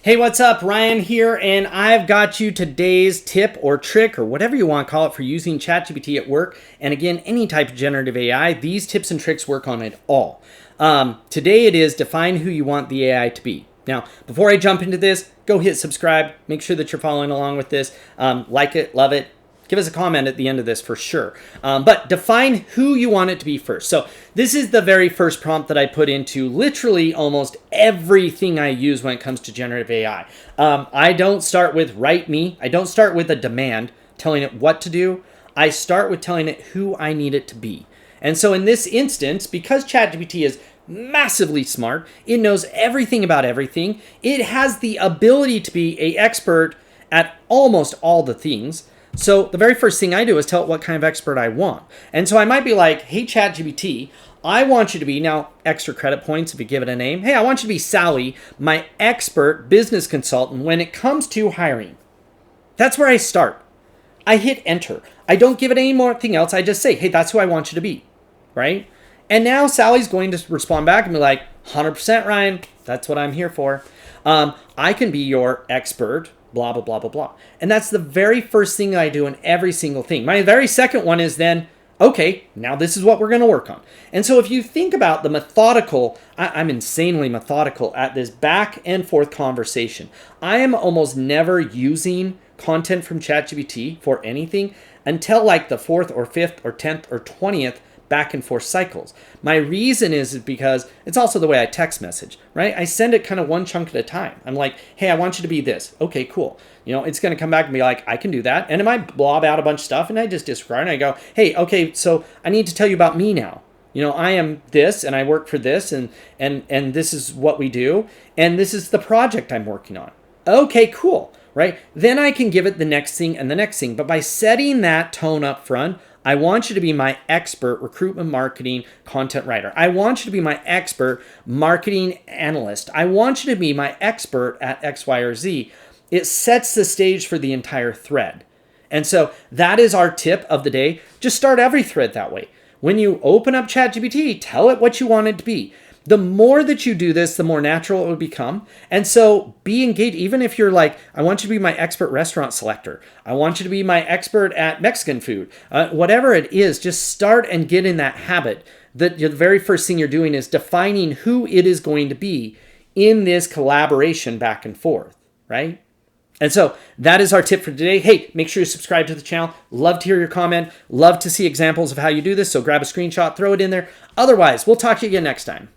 Hey, what's up? Ryan here, and I've got you today's tip or trick or whatever you want to call it for using ChatGPT at work. And again, any type of generative AI, these tips and tricks work on it all. Today it is define who you want the AI to be. Now, before I jump into this, go hit subscribe. Make sure that you're following along with this. Like it, love it. Give us a comment at the end of this for sure. But define who you want it to be first. So this is the very first prompt that I put into literally almost everything I use when it comes to generative AI. I don't start with write me. I don't start with a demand telling it what to do. I start with telling it who I need it to be. And so in this instance, because ChatGPT is massively smart, it knows everything about everything. It has the ability to be an expert at almost all the things. So the very first thing I do is tell it what kind of expert I want. And so I might be like, hey, ChatGPT, I want you to be, now extra credit points if you give it a name. Hey, I want you to be Sally, my expert business consultant when it comes to hiring. That's where I start. I hit enter. I don't give it any more thing else. I just say, hey, that's who I want you to be, right? And now Sally's going to respond back and be like, 100% Ryan, that's what I'm here for. I can be your expert, blah, blah, blah, blah, blah. And that's the very first thing I do in every single thing. My very second one is then, okay, now this is what we're going to work on. And so if you think about the methodical, I'm insanely methodical at this back and forth conversation. I am almost never using content from ChatGPT for anything until like the 4th or 5th or 10th or 20th back and forth cycles. My reason is because it's also the way I text message, right? I send it kind of one chunk at a time. I'm like, hey, I want you to be this. Okay, cool. You know, it's going to come back and be like, I can do that. And it might blob out a bunch of stuff and I just disregard and I go, hey, okay, so I need to tell you about me now. You know, I am this and I work for this and this is what we do. And this is the project I'm working on. Okay, cool, right? Then I can give it the next thing and the next thing. But by setting that tone up front, I want you to be my expert recruitment marketing content writer. I want you to be my expert marketing analyst. I want you to be my expert at X, Y, or Z. It sets the stage for the entire thread. And so that is our tip of the day. Just start every thread that way. When you open up ChatGPT, tell it what you want it to be. The more that you do this, the more natural it will become. And so be engaged. Even if you're like, I want you to be my expert restaurant selector. I want you to be my expert at Mexican food. Whatever it is, just start and get in that habit. That the very first thing you're doing is defining who it is going to be in this collaboration back and forth, right? And so that is our tip for today. Hey, make sure you subscribe to the channel. Love to hear your comment. Love to see examples of how you do this. So grab a screenshot, throw it in there. Otherwise, we'll talk to you again next time.